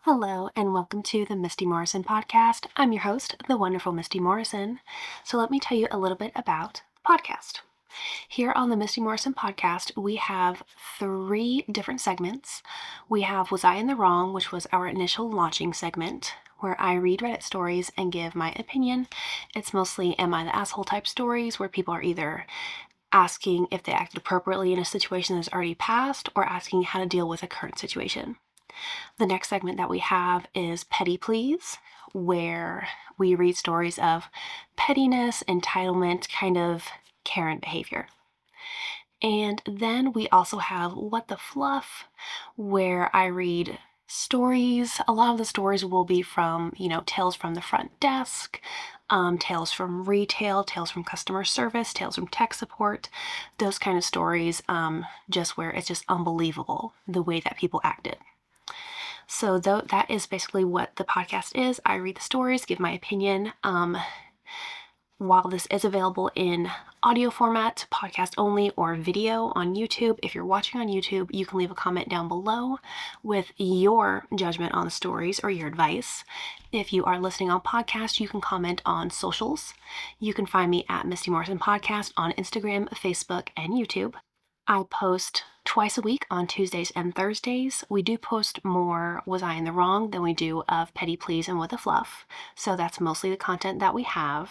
Hello, and welcome to the Misty Morrison Podcast. I'm your host, the wonderful Misty Morrison. So let me tell you a little bit about the podcast. Here on the Misty Morrison Podcast, we have 3 different segments. We have Was I in the Wrong, which was our initial launching segment, where I read Reddit stories and give my opinion. It's mostly Am I the Asshole type stories, where people are either asking if they acted appropriately in a situation that's already passed or asking how to deal with a current situation. The next segment that we have is Petty Please, where we read stories of pettiness, entitlement, kind of Karen behavior. And then we also have What the Fluff, where I read stories. A lot of the stories will be from, tales from the front desk, tales from retail, tales from customer service, tales from tech support, those kind of stories, just where it's just unbelievable the way that people acted. So that is basically what the podcast is. I read the stories, give my opinion. While this is available in audio format, podcast only, or video on YouTube, if you're watching on YouTube, you can leave a comment down below with your judgment on the stories or your advice. If you are listening on podcast, you can comment on socials. You can find me at Misty Morrison Podcast on Instagram, Facebook, and YouTube. I post twice a week on Tuesdays and Thursdays. We do post more Was I in the Wrong than we do of Petty Please and What the Fluff. So that's mostly the content that we have.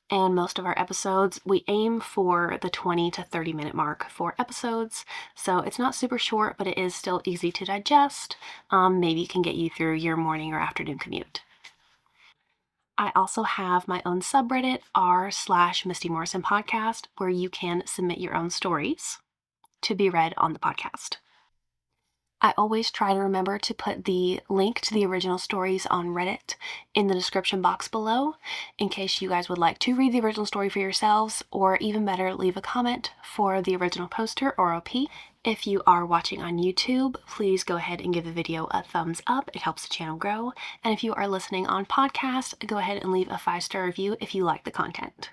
And most of our episodes, we aim for the 20 to 30 minute mark for episodes. So it's not super short, but it is still easy to digest. Maybe it can get you through your morning or afternoon commute. I also have my own subreddit, r/Misty Morrison Podcast, where you can submit your own stories to be read on the podcast. I always try to remember to put the link to the original stories on Reddit in the description box below, in case you guys would like to read the original story for yourselves, or even better, leave a comment for the original poster or OP. If you are watching on YouTube, please go ahead and give the video a thumbs up. It helps the channel grow. And if you are listening on podcast, go ahead and leave a 5-star review if you like the content.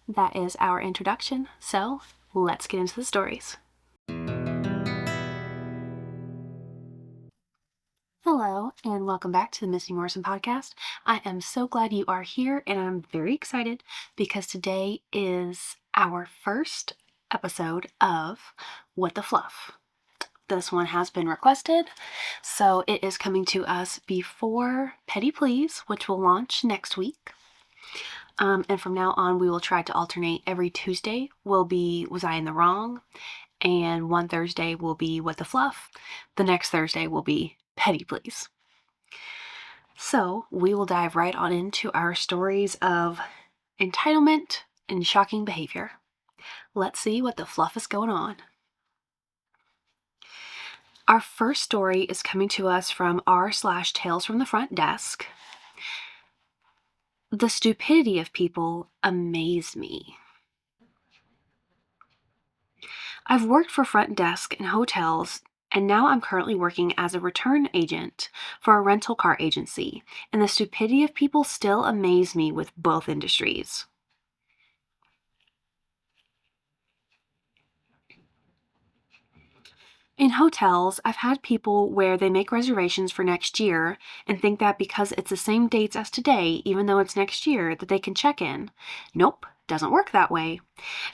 That is our introduction, so let's get into the stories. Hello, and welcome back to the Misty Morrison Podcast. I am so glad you are here, and I'm very excited because today is our first episode of What the Fluff. This one has been requested, so it is coming to us before Petty Please, which will launch next week. And from now on, we will try to alternate. Every Tuesday will be Was I in the Wrong? And one Thursday will be What the Fluff. The next Thursday will be Petty Please. So we will dive right on into our stories of entitlement and shocking behavior. Let's see what the fluff is going on. Our first story is coming to us from r/Tales from the Front Desk. The stupidity of people amaze me. I've worked for front desk in hotels, and now I'm currently working as a return agent for a rental car agency, and the stupidity of people still amaze me with both industries. In hotels, I've had people where they make reservations for next year and think that because it's the same dates as today, even though it's next year, that they can check in. Nope, doesn't work that way.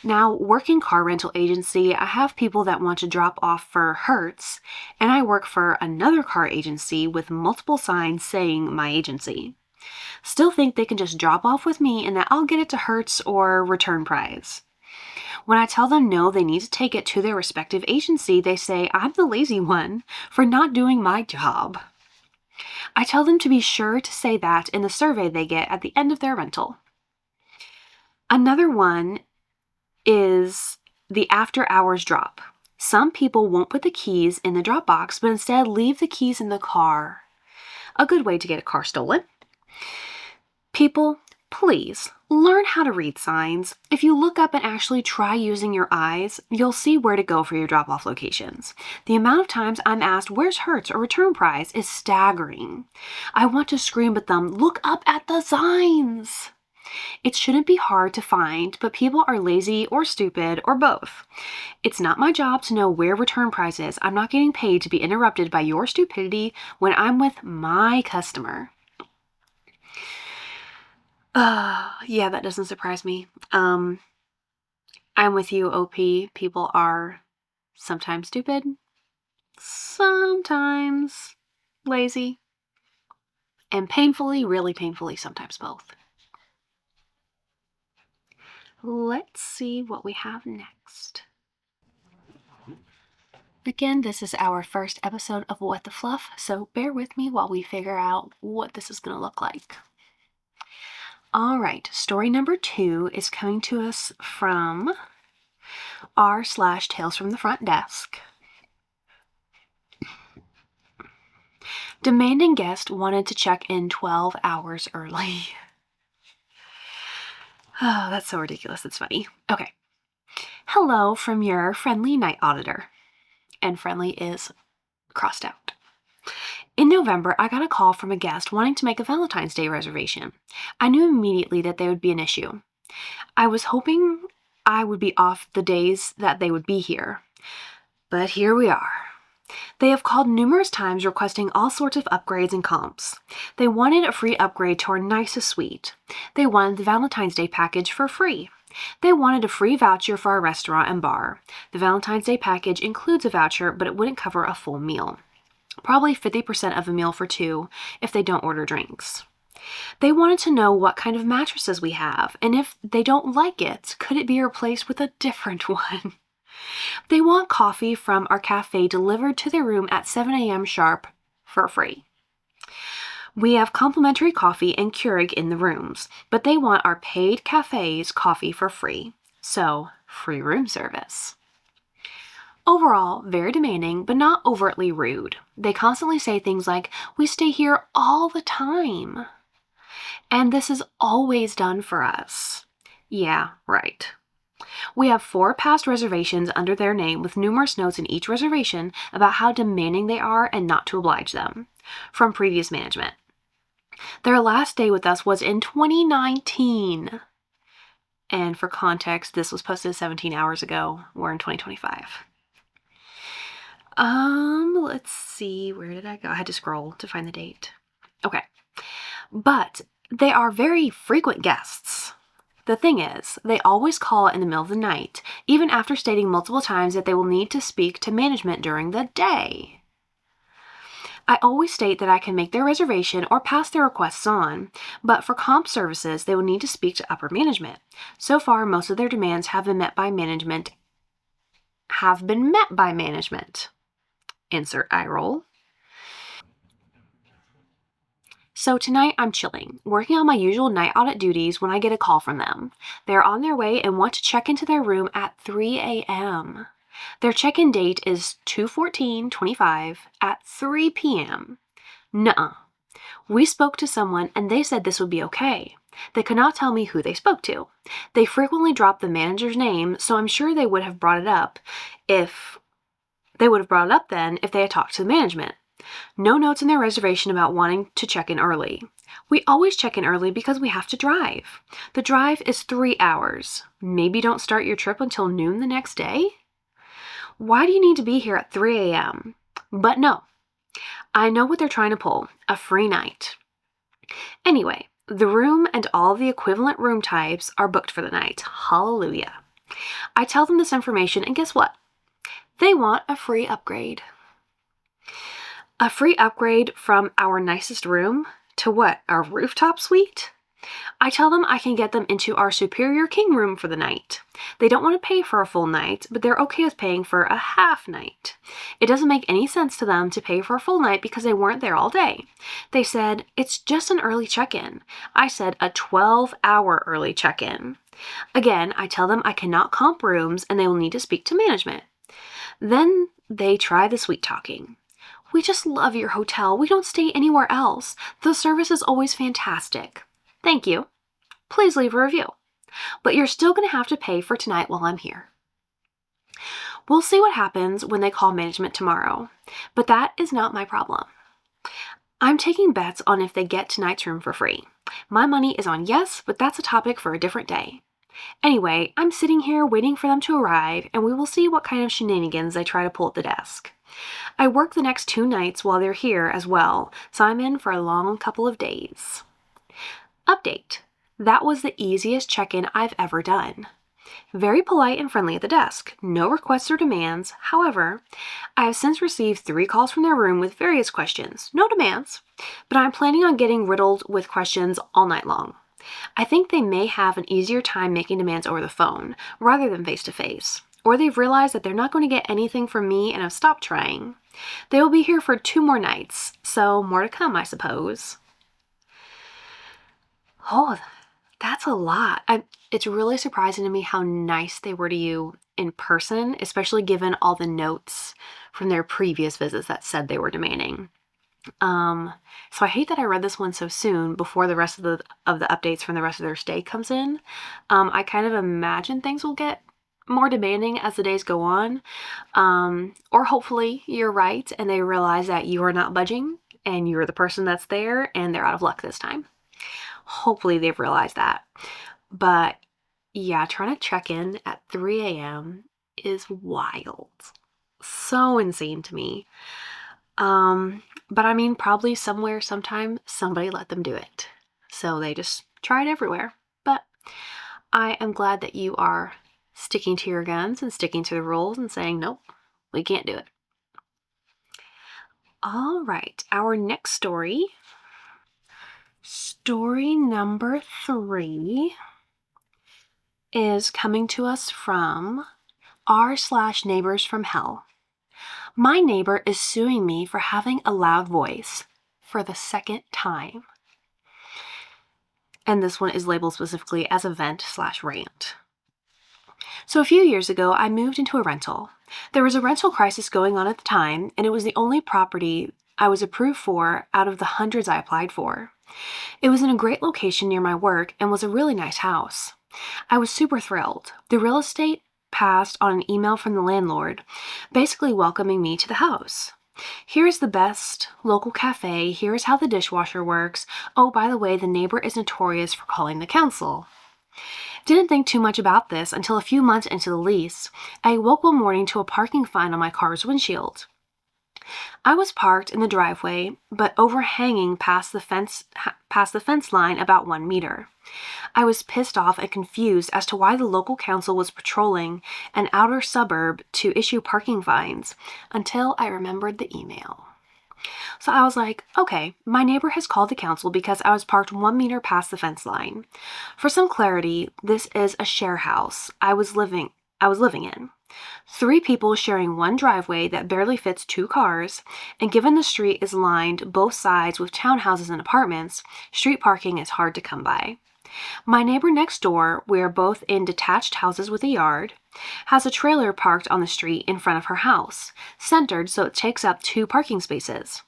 Now, working car rental agency, I have people that want to drop off for Hertz, and I work for another car agency with multiple signs saying my agency. Still think they can just drop off with me and that I'll get it to Hertz or return prize. When I tell them no, they need to take it to their respective agency, they say I'm the lazy one for not doing my job. I tell them to be sure to say that in the survey they get at the end of their rental. Another one is the after hours drop. Some people won't put the keys in the drop box, but instead leave the keys in the car. A good way to get a car stolen. People, please learn how to read signs. If you look up and actually try using your eyes, you'll see where to go for your drop-off locations. The amount of times I'm asked, where's Hertz or return prize, is staggering. I want to scream at them, look up at the signs. It shouldn't be hard to find, but people are lazy or stupid or both. It's not my job to know where return price is. I'm not getting paid to be interrupted by your stupidity when I'm with my customer. Yeah, that doesn't surprise me. I'm with you, OP. People are sometimes stupid, sometimes lazy, and painfully, really painfully, sometimes both. Let's see what we have next. Again, this is our first episode of What the Fluff, so bear with me while we figure out what this is going to look like. All right, story number 2 is coming to us from r/Tales from the Front Desk. Demanding guest wanted to check in 12 hours early. Oh, that's so ridiculous. It's funny. Okay. Hello from your friendly night auditor. And friendly is crossed out. In November, I got a call from a guest wanting to make a Valentine's Day reservation. I knew immediately that there would be an issue. I was hoping I would be off the days that they would be here. But here we are. They have called numerous times requesting all sorts of upgrades and comps. They wanted a free upgrade to our nicest suite. They wanted the Valentine's Day package for free. They wanted a free voucher for our restaurant and bar. The Valentine's Day package includes a voucher, but it wouldn't cover a full meal. Probably 50% of a meal for 2 if they don't order drinks. They wanted to know what kind of mattresses we have, and if they don't like it, could it be replaced with a different one? They want coffee from our cafe delivered to their room at 7 a.m. sharp for free. We have complimentary coffee and Keurig in the rooms, but they want our paid cafe's coffee for free. So, free room service. Overall, very demanding, but not overtly rude. They constantly say things like, "We stay here all the time. And this is always done for us." Yeah, right. We have 4 past reservations under their name with numerous notes in each reservation about how demanding they are and not to oblige them, from previous management. Their last day with us was in 2019. And for context, this was posted 17 hours ago. We're in 2025. Let's see, where did I go? I had to scroll to find the date. Okay. But they are very frequent guests. The thing is, they always call in the middle of the night, even after stating multiple times that they will need to speak to management during the day. I always state that I can make their reservation or pass their requests on, but for comp services, they will need to speak to upper management. So far, most of their demands have been met by management. Insert eye roll. So tonight I'm chilling, working on my usual night audit duties when I get a call from them. They're on their way and want to check into their room at 3 a.m. Their check-in date is 2/14/25 at 3 p.m. Nuh-uh. We spoke to someone and they said this would be okay. They could not tell me who they spoke to. They frequently drop the manager's name, so I'm sure they would have brought it up if they had talked to the management. No notes in their reservation about wanting to check in early. We always check in early because we have to drive. The drive is 3 hours. Maybe don't start your trip until noon the next day? Why do you need to be here at 3 a.m.? But no, I know what they're trying to pull, a free night. Anyway, the room and all the equivalent room types are booked for the night. Hallelujah. I tell them this information and guess what? They want a free upgrade. A free upgrade from our nicest room to what? Our rooftop suite? I tell them I can get them into our superior king room for the night. They don't want to pay for a full night, but they're okay with paying for a half night. It doesn't make any sense to them to pay for a full night because they weren't there all day. They said, it's just an early check-in. I said a 12-hour early check-in. Again, I tell them I cannot comp rooms and they will need to speak to management. Then they try the sweet talking. We just love your hotel. We don't stay anywhere else. The service is always fantastic. Thank you. Please leave a review. But you're still going to have to pay for tonight while I'm here. We'll see what happens when they call management tomorrow, but that is not my problem. I'm taking bets on if they get tonight's room for free. My money is on yes, but that's a topic for a different day. Anyway, I'm sitting here waiting for them to arrive, and we will see what kind of shenanigans they try to pull at the desk. I work the next 2 nights while they're here as well, so I'm in for a long couple of days. Update. That was the easiest check-in I've ever done. Very polite and friendly at the desk. No requests or demands. However, I have since received 3 calls from their room with various questions. No demands, but I'm planning on getting riddled with questions all night long. I think they may have an easier time making demands over the phone rather than face-to-face, or they've realized that they're not going to get anything from me and have stopped trying. They will be here for 2 more nights, so more to come, I suppose. Oh, that's a lot. It's really surprising to me how nice they were to you in person, especially given all the notes from their previous visits that said they were demanding. So I hate that I read this one so soon before the rest of the updates from the rest of their stay comes in. I kind of imagine things will get more demanding as the days go on. Or hopefully you're right and they realize that you are not budging and you're the person that's there and they're out of luck this time. Hopefully they've realized that. But yeah, trying to check in at 3 a.m. is wild. So insane to me. But I mean, probably somewhere, sometime, somebody let them do it. So they just tried everywhere. But I am glad that you are sticking to your guns and sticking to the rules and saying, nope, we can't do it. All right, our next story number 3 is coming to us from r/neighbors from hell. My neighbor is suing me for having a loud voice for the 2nd time. And this one is labeled specifically as a vent/rant. So a few years ago, I moved into a rental. There was a rental crisis going on at the time, and it was the only property I was approved for out of the hundreds I applied for. It was in a great location near my work and was a really nice house. I was super thrilled. The real estate passed on an email from the landlord, basically welcoming me to the house. Here's the best local cafe. Here's how the dishwasher works. Oh, by the way, the neighbor is notorious for calling the council. Didn't think too much about this until a few months into the lease. I woke one morning to a parking fine on my car's windshield. I was parked in the driveway, but overhanging past the fence line about 1 meter. I was pissed off and confused as to why the local council was patrolling an outer suburb to issue parking fines until I remembered the email. So I was like, okay, my neighbor has called the council because I was parked 1 meter past the fence line. For some clarity, this is a share house I was living in. 3 people sharing one driveway that barely fits 2 cars, and given the street is lined both sides with townhouses and apartments, street parking is hard to come by. My neighbor next door, we are both in detached houses with a yard, has a trailer parked on the street in front of her house, centered so it takes up 2 parking spaces.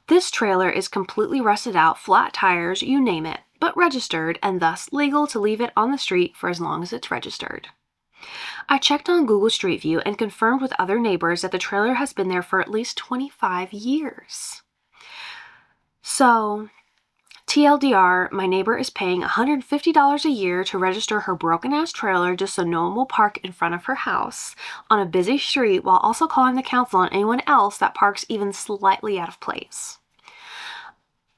This trailer is completely rusted out, flat tires, you name it, but registered and thus legal to leave it on the street for as long as it's registered. I checked on Google Street View and confirmed with other neighbors that the trailer has been there for at least 25 years. So, TLDR, my neighbor is paying $150 a year to register her broken-ass trailer just so no one will park in front of her house on a busy street while also calling the council on anyone else that parks even slightly out of place.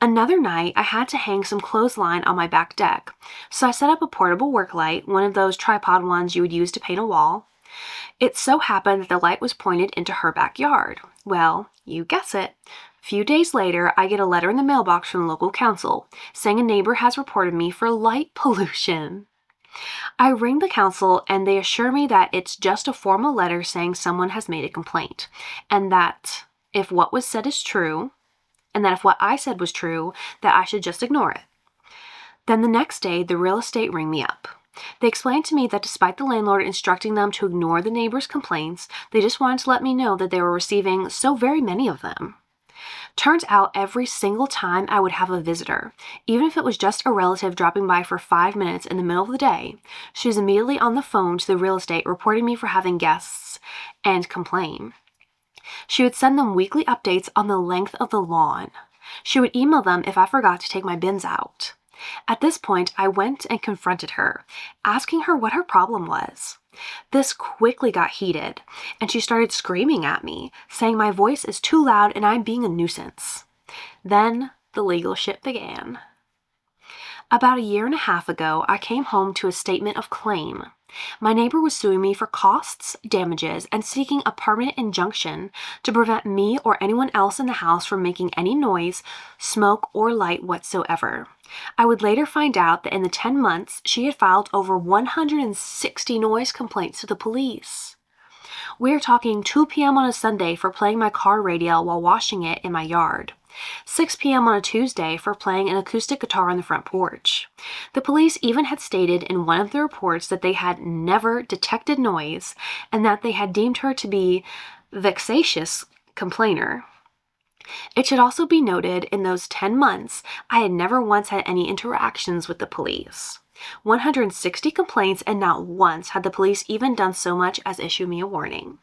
Another night, I had to hang some clothesline on my back deck, so I set up a portable work light, one of those tripod ones you would use to paint a wall. It so happened that the light was pointed into her backyard. Well, you guess it. A few days later, I get a letter in the mailbox from the local council saying a neighbor has reported me for light pollution. I ring the council and they assure me that it's just a formal letter saying someone has made a complaint, and that if what was said is true, and that if what I said was true, that I should just ignore it. Then the next day, the real estate ring me up. They explained to me that despite the landlord instructing them to ignore the neighbors' complaints, they just wanted to let me know that they were receiving so very many of them. Turns out every single time I would have a visitor, even if it was just a relative dropping by for 5 minutes in the middle of the day, she was immediately on the phone to the real estate reporting me for having guests and complain. She would send them weekly updates on the length of the lawn. She would email them if I forgot to take my bins out. At this point, I went and confronted her, asking her what her problem was. This quickly got heated, and she started screaming at me, saying my voice is too loud and I'm being a nuisance. Then the legal shit began. About a year and a half ago, I came home to a statement of claim. My neighbor was suing me for costs, damages, and seeking a permanent injunction to prevent me or anyone else in the house from making any noise, smoke, or light whatsoever. I would later find out that in the 10 months, she had filed over 160 noise complaints to the police. We are talking 2 p.m. on a Sunday for playing my car radio while washing it in my yard. 6 p.m. on a Tuesday for playing an acoustic guitar on the front porch. The police even had stated in one of the reports that they had never detected noise and that they had deemed her to be vexatious complainer. It should also be noted in those 10 months, I had never once had any interactions with the police. 160 complaints, and not once had the police even done so much as issue me a warning.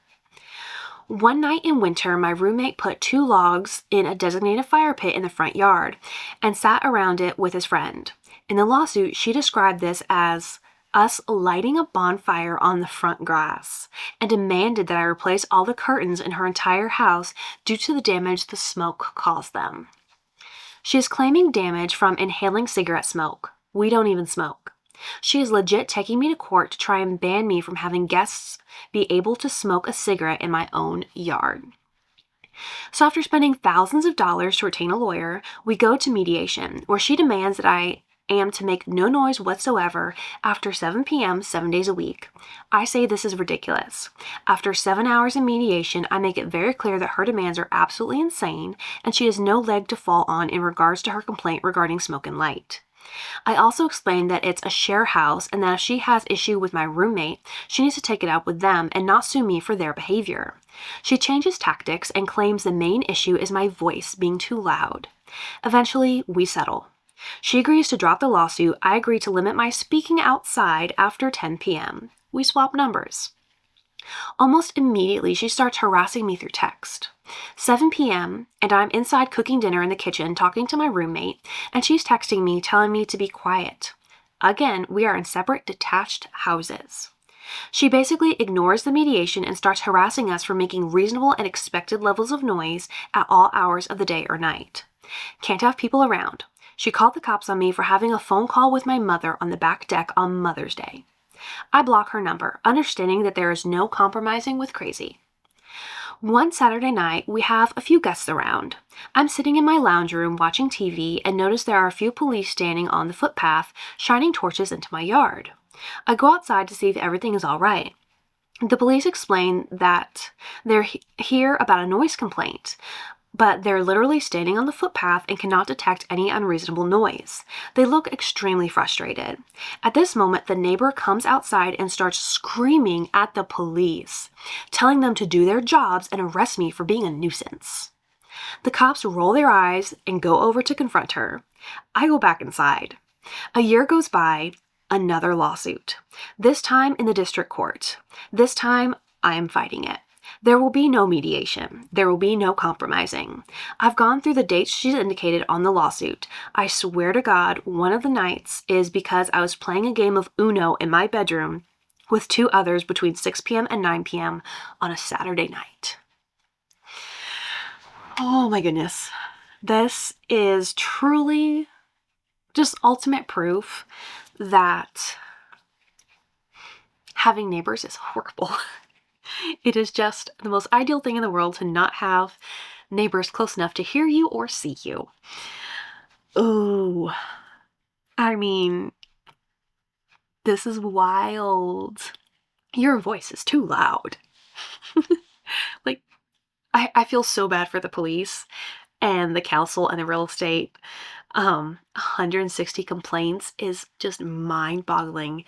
One night in winter, my roommate put 2 logs in a designated fire pit in the front yard and sat around it with his friend. In the lawsuit, she described this as us lighting a bonfire on the front grass and demanded that I replace all the curtains in her entire house due to the damage the smoke caused them. She is claiming damage from inhaling cigarette smoke. We don't even smoke. She is legit taking me to court to try and ban me from having guests be able to smoke a cigarette in my own yard. So after spending thousands of dollars to retain a lawyer, we go to mediation, where she demands that I am to make no noise whatsoever after 7 p.m. 7 days a week. I say this is ridiculous. After 7 hours in mediation, I make it very clear that her demands are absolutely insane, and she has no leg to fall on in regards to her complaint regarding smoke and light. I also explained that it's a share house and that if she has issue with my roommate, she needs to take it up with them and not sue me for their behavior. She changes tactics and claims the main issue is my voice being too loud. Eventually, we settle. She agrees to drop the lawsuit. I agree to limit my speaking outside after 10 p.m. We swap numbers. Almost immediately, she starts harassing me through text. 7 p.m., and I'm inside cooking dinner in the kitchen talking to my roommate, and she's texting me telling me to be quiet. Again, we are in separate detached houses. She basically ignores the mediation and starts harassing us for making reasonable and expected levels of noise at all hours of the day or night. Can't have people around. She called the cops on me for having a phone call with my mother on the back deck on Mother's Day. I block her number, understanding that there is no compromising with crazy. One Saturday night, we have a few guests around. I'm sitting in my lounge room watching TV and notice there are a few police standing on the footpath, shining torches into my yard. I go outside to see if everything is all right. The police explain that they're here about a noise complaint, but they're literally standing on the footpath and cannot detect any unreasonable noise. They look extremely frustrated. At this moment, the neighbor comes outside and starts screaming at the police, telling them to do their jobs and arrest me for being a nuisance. The cops roll their eyes and go over to confront her. I go back inside. A year goes by, another lawsuit. This time in the district court. This time, I am fighting it. There will be no mediation. There will be no compromising. I've gone through the dates she's indicated on the lawsuit. I swear to God, one of the nights is because I was playing a game of Uno in my bedroom with 2 others between 6 p.m. and 9 p.m. on a Saturday night. Oh my goodness. This is truly just ultimate proof that having neighbors is horrible. It is just the most ideal thing in the world to not have neighbors close enough to hear you or see you. Oh, I mean, this is wild. Your voice is too loud. Like, I feel so bad for the police and the council and the real estate. 160 complaints is just mind-boggling.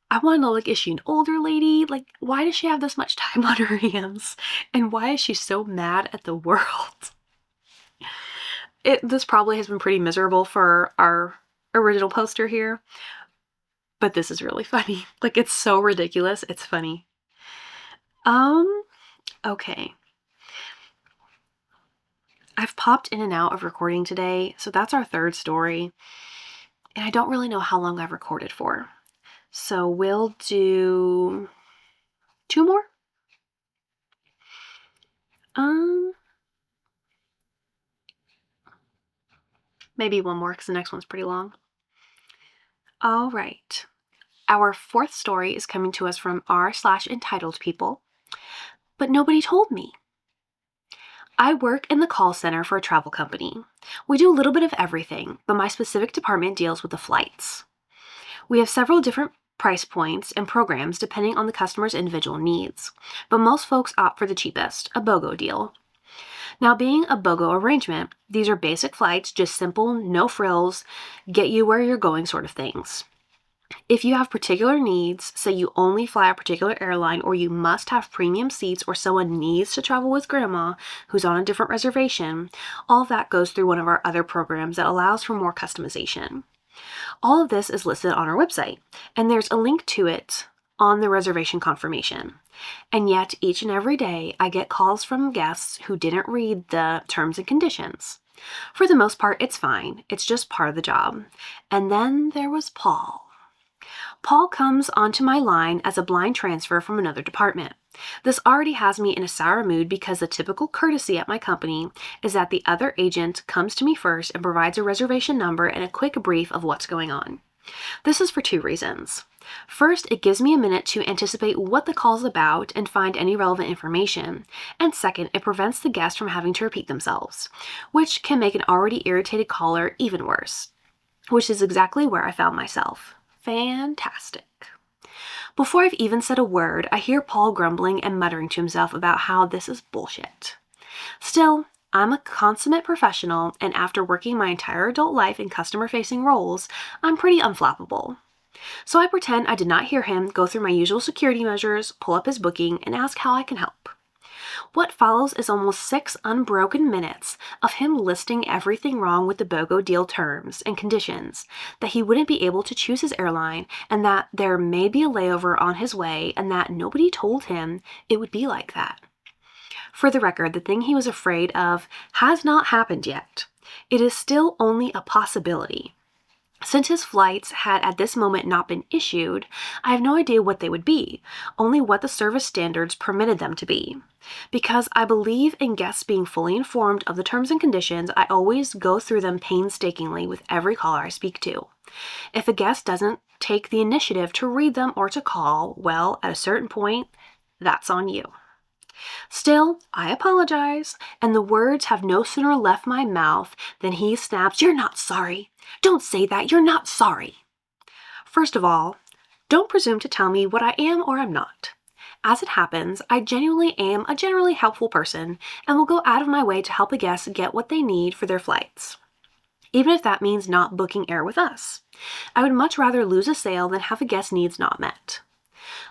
I want to know, like, is she an older lady? Like, why does she have this much time on her hands? And why is she so mad at the world? This probably has been pretty miserable for our original poster here. But this is really funny. Like, it's so ridiculous. It's funny. Okay. I've popped in and out of recording today, so that's our third story. And I don't really know how long I've recorded for. So we'll do 2 more? Maybe 1 more because the next one's pretty long. All right. Our fourth story is coming to us from r/entitled people. But nobody told me. I work in the call center for a travel company. We do a little bit of everything, but my specific department deals with the flights. We have several different price points and programs depending on the customer's individual needs, but most folks opt for the cheapest, a BOGO deal. Now, being a BOGO arrangement, these are basic flights, just simple, no frills, get you where you're going sort of things. If you have particular needs, say you only fly a particular airline or you must have premium seats or someone needs to travel with grandma who's on a different reservation, all of that goes through one of our other programs that allows for more customization. All of this is listed on our website, and there's a link to it on the reservation confirmation. And yet, each and every day, I get calls from guests who didn't read the terms and conditions. For the most part, it's fine. It's just part of the job. And then there was Paul. Paul comes onto my line as a blind transfer from another department. This already has me in a sour mood because the typical courtesy at my company is that the other agent comes to me first and provides a reservation number and a quick brief of what's going on. This is for 2 reasons. First, it gives me a minute to anticipate what the call's about and find any relevant information. And second, it prevents the guest from having to repeat themselves, which can make an already irritated caller even worse, which is exactly where I found myself. Fantastic. Before I've even said a word, I hear Paul grumbling and muttering to himself about how this is bullshit. Still, I'm a consummate professional, and after working my entire adult life in customer-facing roles, I'm pretty unflappable. So I pretend I did not hear him, go through my usual security measures, pull up his booking, and ask how I can help. What follows is almost 6 unbroken minutes of him listing everything wrong with the BOGO deal terms and conditions, that he wouldn't be able to choose his airline, and that there may be a layover on his way, and that nobody told him it would be like that. For the record, the thing he was afraid of has not happened yet. It is still only a possibility. Since his flights had at this moment not been issued, I have no idea what they would be, only what the service standards permitted them to be. Because I believe in guests being fully informed of the terms and conditions, I always go through them painstakingly with every caller I speak to. If a guest doesn't take the initiative to read them or to call, well, at a certain point, that's on you. Still, I apologize, and the words have no sooner left my mouth than he snaps, "You're not sorry. Don't say that. You're not sorry." First of all, don't presume to tell me what I am or am not. As it happens, I genuinely am a generally helpful person and will go out of my way to help a guest get what they need for their flights, even if that means not booking air with us. I would much rather lose a sale than have a guest's needs not met.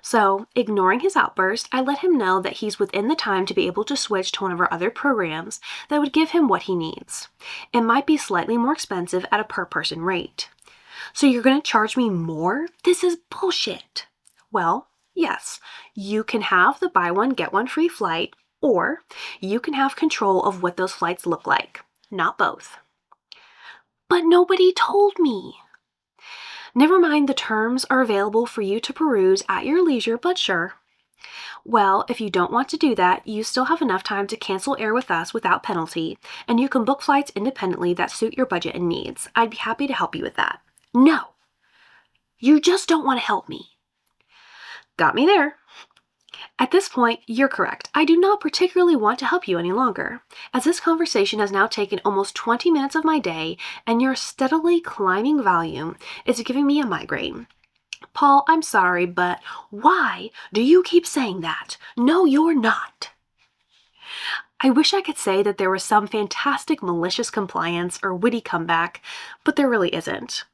So, ignoring his outburst, I let him know that he's within the time to be able to switch to one of our other programs that would give him what he needs. It might be slightly more expensive at a per-person rate. So you're going to charge me more? This is bullshit. Well, yes, you can have the buy one, get one free flight, or you can have control of what those flights look like. Not both. But nobody told me. Never mind, the terms are available for you to peruse at your leisure, but sure. Well, if you don't want to do that, you still have enough time to cancel air with us without penalty, and you can book flights independently that suit your budget and needs. I'd be happy to help you with that. No, you just don't want to help me. Got me there. At this point, you're correct. I do not particularly want to help you any longer, as this conversation has now taken almost 20 minutes of my day, and your steadily climbing volume is giving me a migraine. Paul, I'm sorry, but why do you keep saying that? No, you're not. I wish I could say that there was some fantastic malicious compliance or witty comeback, but there really isn't.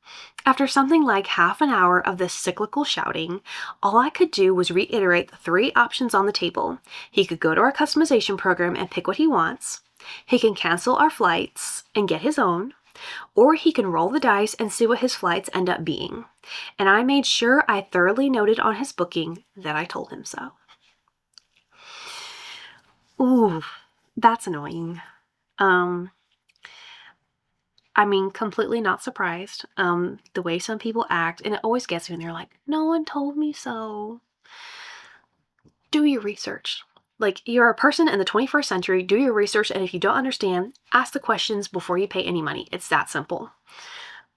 After something like half an hour of this cyclical shouting, all I could do was reiterate the 3 options on the table. He could go to our customization program and pick what he wants. He can cancel our flights and get his own. Or he can roll the dice and see what his flights end up being. And I made sure I thoroughly noted on his booking that I told him so. Ooh, that's annoying. I mean, completely not surprised. The way some people act, and it always gets me when they're like, no one told me so. Do your research. Like, you're a person in the 21st century, do your research, and if you don't understand, ask the questions before you pay any money. It's that simple.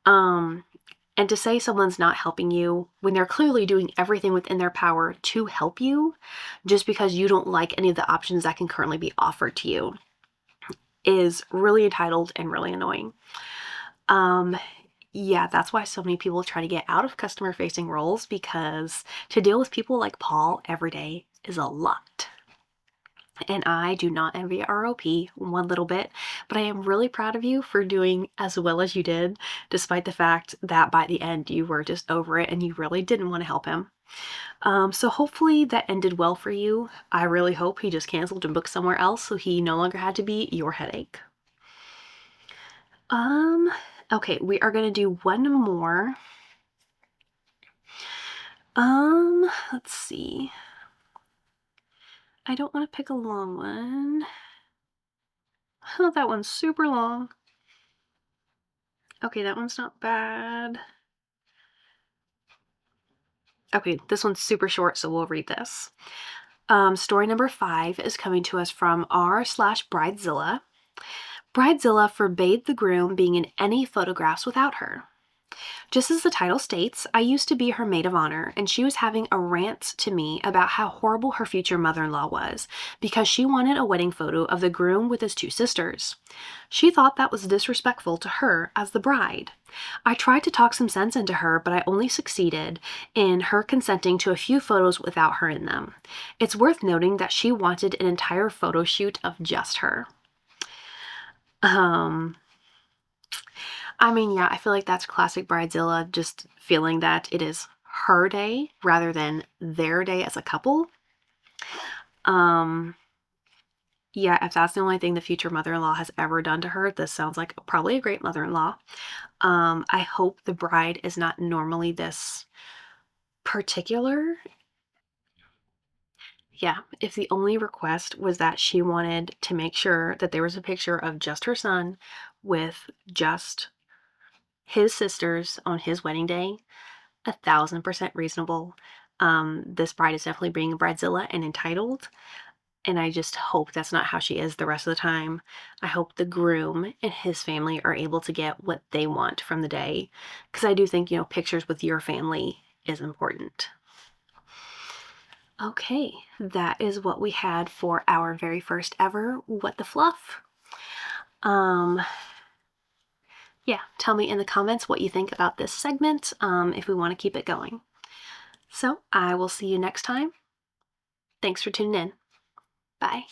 And to say someone's not helping you when they're clearly doing everything within their power to help you just because you don't like any of the options that can currently be offered to you is really entitled and really annoying. Yeah, that's why so many people try to get out of customer facing roles, because to deal with people like Paul every day is a lot. And I do not envy ROP one little bit, but I am really proud of you for doing as well as you did, despite the fact that by the end you were just over it and you really didn't want to help him. So hopefully that ended well for you. I really hope he just canceled and booked somewhere else so he no longer had to be your headache. Okay, we are gonna do one more. Let's see. I don't want to pick a long one. Oh, that one's super long. Okay, that one's not bad. Okay, this one's super short, so we'll read this. Story number 5 is coming to us from r/bridezilla. Bridezilla forbade the groom being in any photographs without her. Just as the title states, I used to be her maid of honor, and she was having a rant to me about how horrible her future mother-in-law was because she wanted a wedding photo of the groom with his 2 sisters. She thought that was disrespectful to her as the bride. I tried to talk some sense into her, but I only succeeded in her consenting to a few photos without her in them. It's worth noting that she wanted an entire photo shoot of just her. I mean, yeah, I feel like that's classic Bridezilla, just feeling that it is her day rather than their day as a couple. Yeah, if that's the only thing the future mother-in-law has ever done to her, this sounds like probably a great mother-in-law. I hope the bride is not normally this particular. Yeah, if the only request was that she wanted to make sure that there was a picture of just her son with just his sisters on his wedding day, 1,000% reasonable. This bride is definitely being a bridezilla and entitled, and I just hope that's not how she is the rest of the time. I hope the groom and his family are able to get what they want from the day, because I do think, pictures with your family is important. Okay, that is what we had for our very first ever What the Fluff. Yeah, tell me in the comments what you think about this segment, if we want to keep it going. So I will see you next time. Thanks for tuning in. Bye.